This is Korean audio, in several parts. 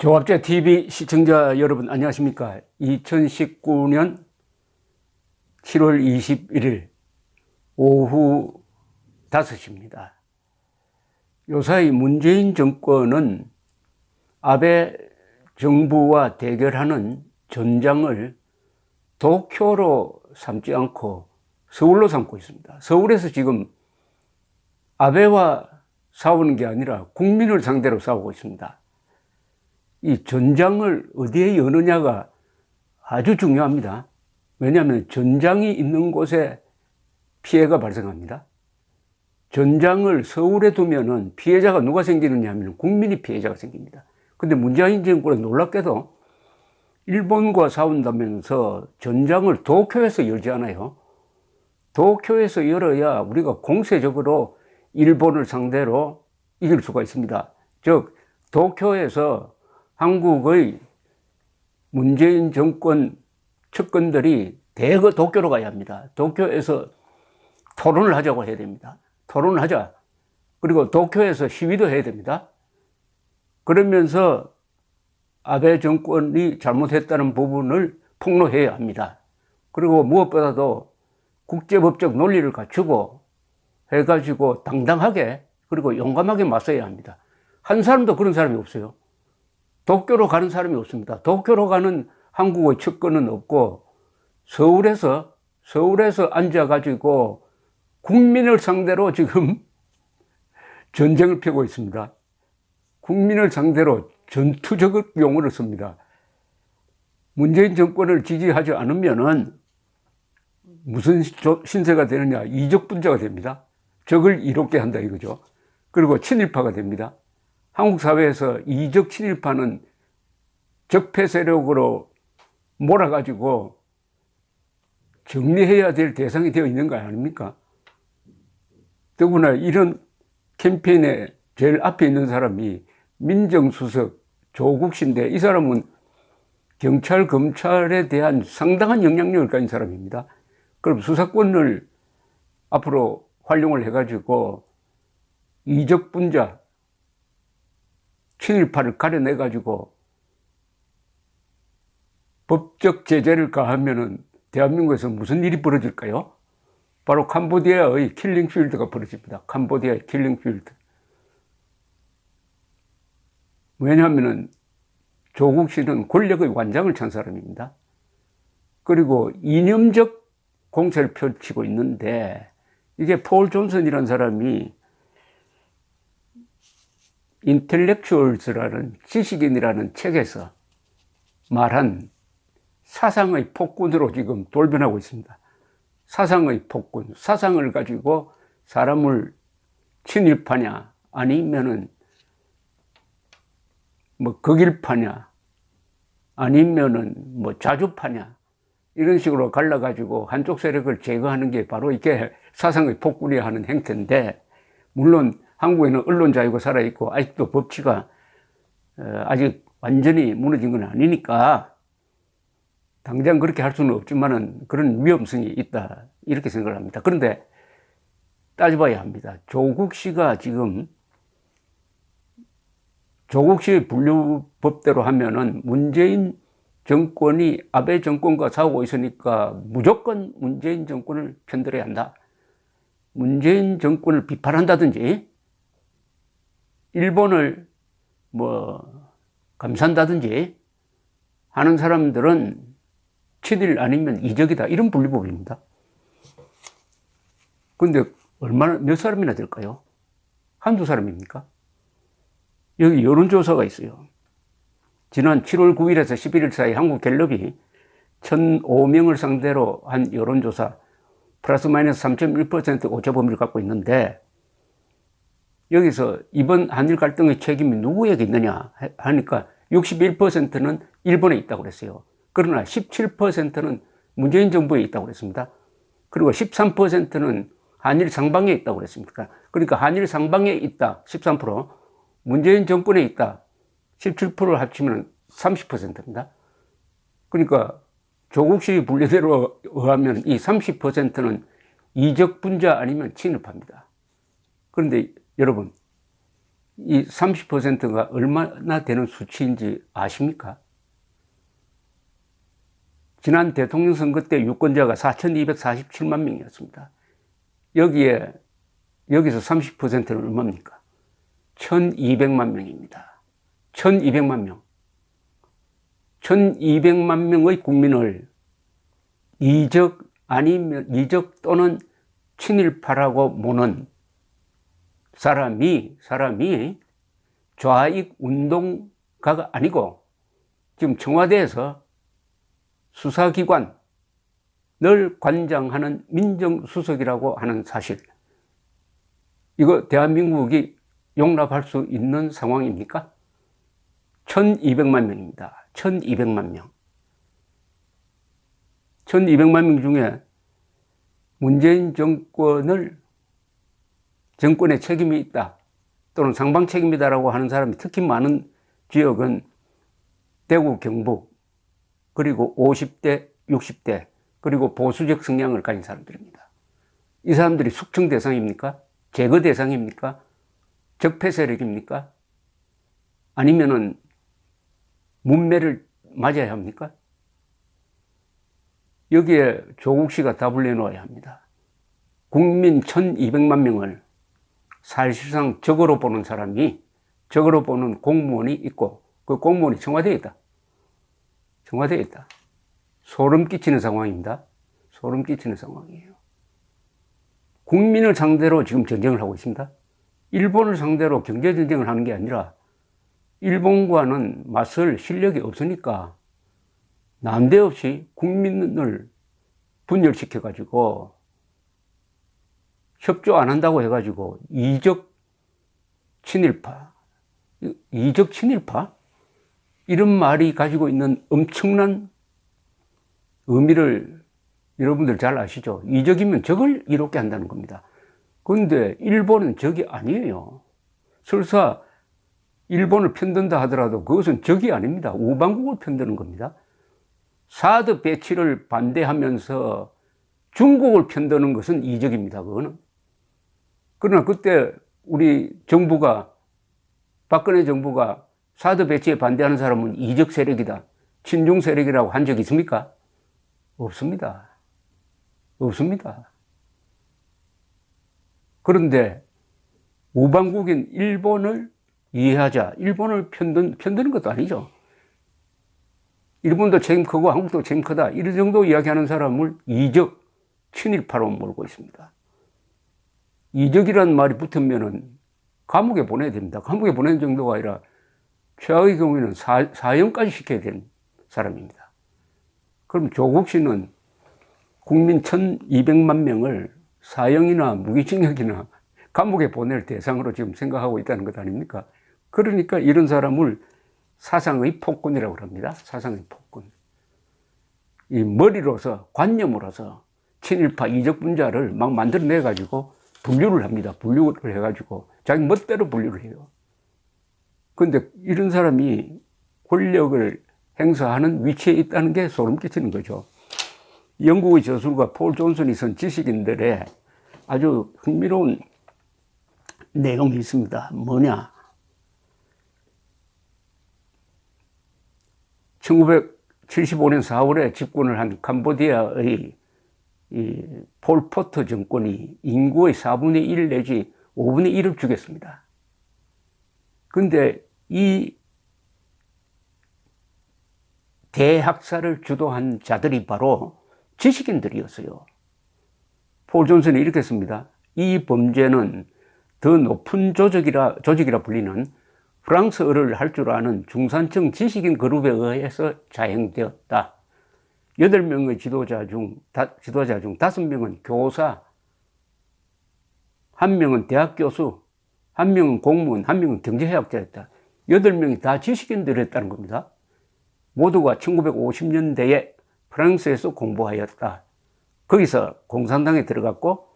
조합제 TV 시청자 여러분 안녕하십니까? 2019년 7월 21일 오후 5시입니다. 요사이 문재인 정권은 아베 정부와 대결하는 전장을 도쿄로 삼지 않고 서울로 삼고 있습니다. 서울에서 지금 아베와 싸우는 게 아니라 국민을 상대로 싸우고 있습니다. 이 전장을 어디에 여느냐가 아주 중요합니다. 왜냐하면 전장이 있는 곳에 피해가 발생합니다. 전장을 서울에 두면은 피해자가 누가 생기느냐 하면 국민이 피해자가 생깁니다. 근데 문재인 정권은 놀랍게도 일본과 싸운다면서 전장을 도쿄에서 열지 않아요. 도쿄에서 열어야 우리가 공세적으로 일본을 상대로 이길 수가 있습니다. 즉 도쿄에서 한국의 문재인 정권 측근들이 대거 도쿄로 가야 합니다. 도쿄에서 토론을 하자고 해야 됩니다. 토론을 하자. 그리고 도쿄에서 시위도 해야 됩니다. 그러면서 아베 정권이 잘못했다는 부분을 폭로해야 합니다. 그리고 무엇보다도 국제법적 논리를 갖추고 해가지고 당당하게 그리고 용감하게 맞서야 합니다. 한 사람도 그런 사람이 없어요. 도쿄로 가는 사람이 없습니다. 도쿄로 가는 한국의 측근은 없고 서울에서 앉아가지고 국민을 상대로 지금 전쟁을 펴고 있습니다. 국민을 상대로 전투적 용어를 씁니다. 문재인 정권을 지지하지 않으면은 무슨 신세가 되느냐? 이적분자가 됩니다. 적을 이롭게 한다 이거죠. 그리고 친일파가 됩니다. 한국 사회에서 이적 친일파는 적폐 세력으로 몰아가지고 정리해야 될 대상이 되어 있는 거 아닙니까? 더구나 이런 캠페인에 제일 앞에 있는 사람이 민정수석 조국 씨인데 이 사람은 경찰, 검찰에 대한 상당한 영향력을 가진 사람입니다. 그럼 수사권을 앞으로 활용을 해가지고 이적분자, 친일파를 가려내가지고 법적 제재를 가하면은 대한민국에서 무슨 일이 벌어질까요? 바로 캄보디아의 킬링필드가 벌어집니다. 캄보디아의 킬링필드. 왜냐하면은 조국 씨는 권력의 완장을 찬 사람입니다. 그리고 이념적 공세를 펼치고 있는데 이게 폴 존슨이라는 사람이 인텔렉츄얼즈라는 지식인이라는 책에서 말한 사상의 폭군으로 지금 돌변하고 있습니다. 사상의 폭군, 사상을 가지고 사람을 친일파냐 아니면은 뭐 극일파냐 아니면은 뭐 자주파냐 이런 식으로 갈라가지고 한쪽 세력을 제거하는 게 바로 이게 사상의 폭군이야 하는 행태인데, 물론 한국에는 언론 자유가 살아있고 아직도 법치가 아직 완전히 무너진 건 아니니까 당장 그렇게 할 수는 없지만은 그런 위험성이 있다 이렇게 생각을 합니다. 그런데 따져봐야 합니다. 조국 씨가 지금 조국 씨의 분류법대로 하면은 문재인 정권이 아베 정권과 싸우고 있으니까 무조건 문재인 정권을 편들어야 한다. 문재인 정권을 비판한다든지 일본을 뭐 감싼다든지 하는 사람들은 친일 아니면 이적이다 이런 분류법입니다. 그런데 몇 사람이나 될까요? 한두 사람입니까? 여기 여론조사가 있어요. 지난 7월 9일에서 11일 사이 한국갤럽이 1,005명을 상대로 한 여론조사 플러스 마이너스 3.1% 오차 범위를 갖고 있는데, 여기서 이번 한일 갈등의 책임이 누구에게 있느냐 하니까 61%는 일본에 있다고 그랬어요. 그러나 17%는 문재인 정부에 있다고 그랬습니다. 그리고 13%는 한일 상방에 있다고 그랬습니다. 그러니까 한일 상방에 있다 13%, 문재인 정권에 있다 17%를 합치면 30%입니다. 그러니까 조국 씨 분류대로 의하면 이 30%는 이적분자 아니면 친일파입니다. 그런데 여러분, 이 30%가 얼마나 되는 수치인지 아십니까? 지난 대통령 선거 때 유권자가 4,247만 명이었습니다. 여기서 30%는 얼마입니까? 1,200만 명입니다. 1,200만 명. 1,200만 명의 국민을 이적 또는 친일파라고 모는 사람이 좌익 운동가가 아니고 지금 청와대에서 수사기관을 관장하는 민정수석이라고 하는 사실, 이거 대한민국이 용납할 수 있는 상황입니까? 1,200만 명입니다. 1,200만 명. 1,200만 명 중에 문재인 정권의 책임이 있다 또는 상방 책임이다라고 하는 사람이 특히 많은 지역은 대구, 경북, 그리고 50대, 60대, 그리고 보수적 성향을 가진 사람들입니다. 이 사람들이 숙청 대상입니까? 제거 대상입니까? 적폐 세력입니까? 아니면은 문매를 맞아야 합니까? 여기에 조국 씨가 답을 내놓아야 합니다. 국민 1,200만 명을 사실상 적으로 보는 사람이, 적으로 보는 공무원이 있고, 그 공무원이 청와대에 있다. 청와대에 있다. 소름 끼치는 상황입니다. 소름 끼치는 상황이에요. 국민을 상대로 지금 전쟁을 하고 있습니다. 일본을 상대로 경제전쟁을 하는 게 아니라 일본과는 맞설 실력이 없으니까 난데없이 국민을 분열시켜가지고 협조 안 한다고 해가지고 이적 친일파 이런 말이 가지고 있는 엄청난 의미를 여러분들 잘 아시죠? 이적이면 적을 이롭게 한다는 겁니다. 그런데 일본은 적이 아니에요. 설사 일본을 편든다 하더라도 그것은 적이 아닙니다. 우방국을 편드는 겁니다. 사드 배치를 반대하면서 중국을 편드는 것은 이적입니다. 그거는. 그러나 그때 우리 정부가, 박근혜 정부가 사드 배치에 반대하는 사람은 이적 세력이다, 친중 세력이라고 한 적이 있습니까? 없습니다. 없습니다. 그런데 우방국인 일본을 이해하자, 일본을 편드는 것도 아니죠. 일본도 책임 크고 한국도 책임 크다, 이런 정도 이야기하는 사람을 이적 친일파로 몰고 있습니다. 이적이라는 말이 붙으면은 감옥에 보내야 됩니다. 감옥에 보내는 정도가 아니라 최악의 경우에는 사형까지 시켜야 되는 사람입니다. 그럼 조국 씨는 국민 1,200만 명을 사형이나 무기징역이나 감옥에 보낼 대상으로 지금 생각하고 있다는 것 아닙니까? 그러니까 이런 사람을 사상의 폭군이라고 합니다. 사상의 폭군. 이 머리로서, 관념으로서 친일파 이적분자를 막 만들어내가지고 분류를 합니다. 분류를 해가지고 자기 멋대로 분류를 해요. 그런데 이런 사람이 권력을 행사하는 위치에 있다는 게 소름 끼치는 거죠. 영국의 저술가 폴 존슨이 쓴 지식인들의 아주 흥미로운 내용이 있습니다. 뭐냐? 1975년 4월에 집권을 한 캄보디아의 이 폴포트 정권이 인구의 4분의 1 내지 5분의 1을 죽였습니다. 그런데 이 대학살을 주도한 자들이 바로 지식인들이었어요. 폴 존슨이 이렇게 씁니다. 이 범죄는 더 높은 조직이라 불리는 프랑스어를 할 줄 아는 중산층 지식인 그룹에 의해서 자행되었다. 8명의 지도자 중 5명은 교사, 1명은 대학 교수, 1명은 공무원, 1명은 경제학자였다. 8명이 다 지식인들이었다는 겁니다. 모두가 1950년대에 프랑스에서 공부하였다. 거기서 공산당에 들어갔고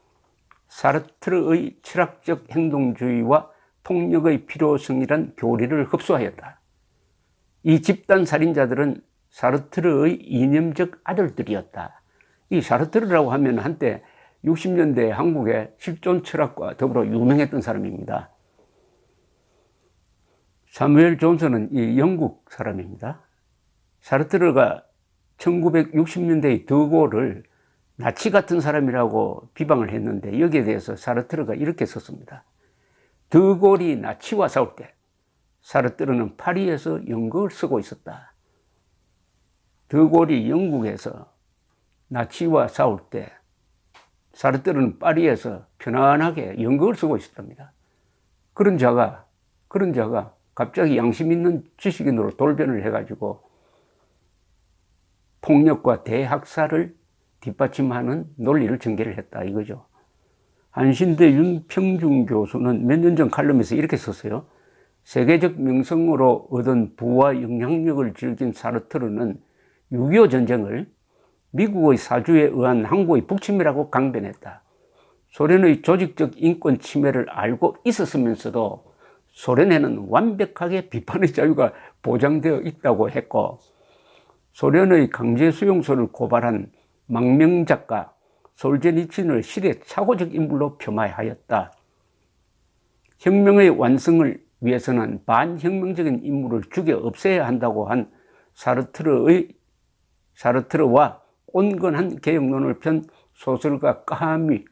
사르트르의 철학적 행동주의와 폭력의 필요성이란 교리를 흡수하였다. 이 집단 살인자들은 사르트르의 이념적 아들들이었다. 이 사르트르라고 하면 한때 60년대 한국의 실존 철학과 더불어 유명했던 사람입니다. 사무엘 존슨은 이 영국 사람입니다. 사르트르가 1960년대의 드골을 나치 같은 사람이라고 비방을 했는데 여기에 대해서 사르트르가 이렇게 썼습니다. 드골이 나치와 싸울 때 사르트르는 파리에서 연극을 쓰고 있었다. 드골이 영국에서 나치와 싸울 때 사르트르는 파리에서 편안하게 연극을 쓰고 있었답니다. 그런 자가 갑자기 양심 있는 지식인으로 돌변을 해가지고 폭력과 대학살을 뒷받침하는 논리를 전개를 했다 이거죠. 한신대 윤평중 교수는 몇 년 전 칼럼에서 이렇게 썼어요. 세계적 명성으로 얻은 부와 영향력을 즐긴 사르트르는 6.25 전쟁을 미국의 사주에 의한 항구의 북침이라고 강변했다. 소련의 조직적 인권 침해를 알고 있었으면서도 소련에는 완벽하게 비판의 자유가 보장되어 있다고 했고, 소련의 강제 수용소를 고발한 망명작가 솔제니친을 시대 착오적 인물로 폄하하였다. 혁명의 완성을 위해서는 반혁명적인 인물을 죽여 없애야 한다고 한 사르트르와 온건한 개혁론을 편 소설가 까뮤의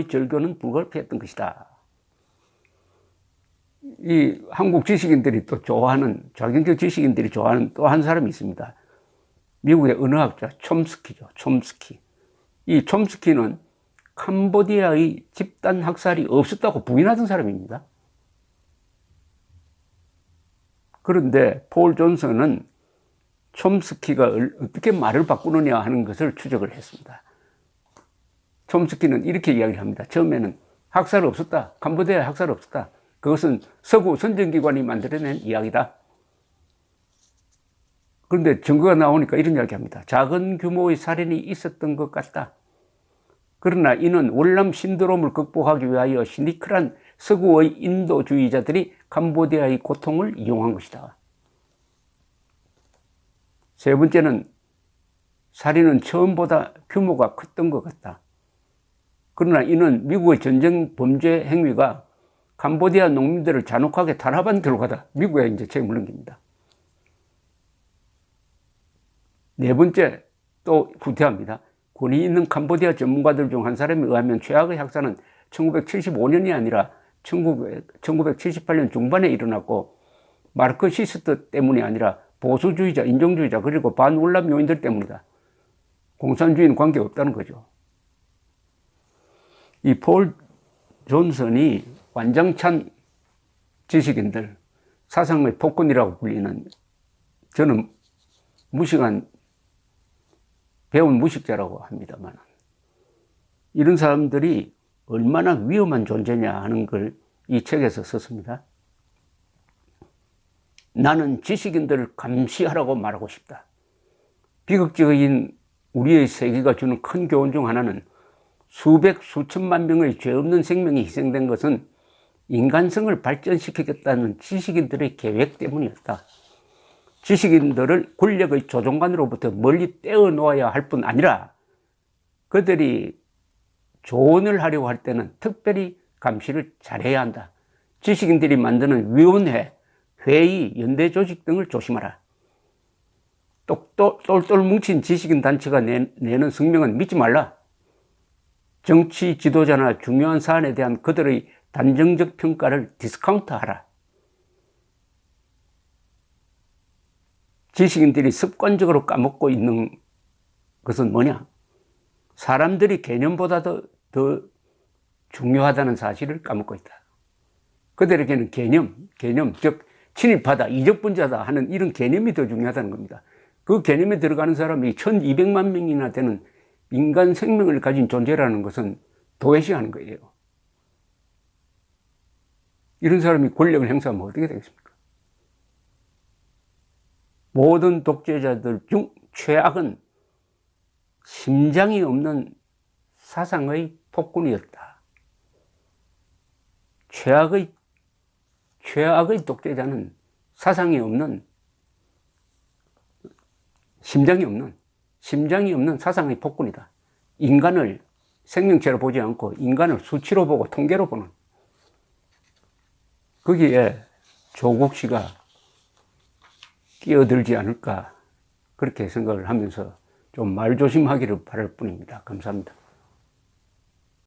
절교는 불가피했던 것이다. 이 한국 지식인들이 또 좋아하는, 자경적 지식인들이 좋아하는 또 한 사람이 있습니다. 미국의 언어학자 촘스키죠. 촘스키. 이 촘스키는 캄보디아의 집단 학살이 없었다고 부인하던 사람입니다. 그런데 폴 존슨은 촘스키가 어떻게 말을 바꾸느냐 하는 것을 추적을 했습니다. 촘스키는 이렇게 이야기를 합니다. 처음에는 학살 없었다. 캄보디아에 학살 없었다. 그것은 서구 선정기관이 만들어낸 이야기다. 그런데 증거가 나오니까 이런 이야기합니다. 작은 규모의 살인이 있었던 것 같다. 그러나 이는 월남 신드롬을 극복하기 위하여 시니컬한 서구의 인도주의자들이 캄보디아의 고통을 이용한 것이다. 세 번째는 살인은 처음보다 규모가 컸던 것 같다. 그러나 이는 미국의 전쟁 범죄 행위가 캄보디아 농민들을 잔혹하게 탄압한 결과다. 미국에 이제 책임을 넘깁니다. 네 번째, 또 후퇴합니다. 권위 있는 캄보디아 전문가들 중 한 사람에 의하면 최악의 학살은 1975년이 아니라 1978년 중반에 일어났고, 마르크시스트 때문이 아니라 보수주의자, 인종주의자, 그리고 반월남 요인들 때문이다. 공산주의는 관계없다는 거죠. 이 폴 존슨이 완장찬 지식인들, 사상의 폭군이라고 불리는, 저는 배운 무식자라고 합니다만, 이런 사람들이 얼마나 위험한 존재냐 하는 걸 이 책에서 썼습니다. 나는 지식인들을 감시하라고 말하고 싶다. 비극적인 우리의 세계가 주는 큰 교훈 중 하나는 수백 수천만 명의 죄 없는 생명이 희생된 것은 인간성을 발전시키겠다는 지식인들의 계획 때문이었다. 지식인들을 권력의 조종관으로부터 멀리 떼어놓아야 할 뿐 아니라 그들이 조언을 하려고 할 때는 특별히 감시를 잘해야 한다. 지식인들이 만드는 위원회, 회의, 연대 조직 등을 조심하라. 똘똘 뭉친 지식인 단체가 내는 성명은 믿지 말라. 정치 지도자나 중요한 사안에 대한 그들의 단정적 평가를 디스카운트하라. 지식인들이 습관적으로 까먹고 있는 것은 뭐냐? 사람들이 개념보다 더 중요하다는 사실을 까먹고 있다. 그들에게는 개념, 즉 친일파다, 이적분자다 하는 이런 개념이 더 중요하다는 겁니다. 그 개념에 들어가는 사람이 1200만 명이나 되는 인간 생명을 가진 존재라는 것은 도외시하는 거예요. 이런 사람이 권력을 행사하면 어떻게 되겠습니까? 모든 독재자들 중 최악은 심장이 없는 사상의 폭군이었다. 최악의 독재자는 사상이 없는, 심장이 없는 사상의 폭군이다. 인간을 생명체로 보지 않고 인간을 수치로 보고 통계로 보는. 거기에 조국 씨가 끼어들지 않을까 그렇게 생각을 하면서 좀 말조심하기를 바랄 뿐입니다. 감사합니다.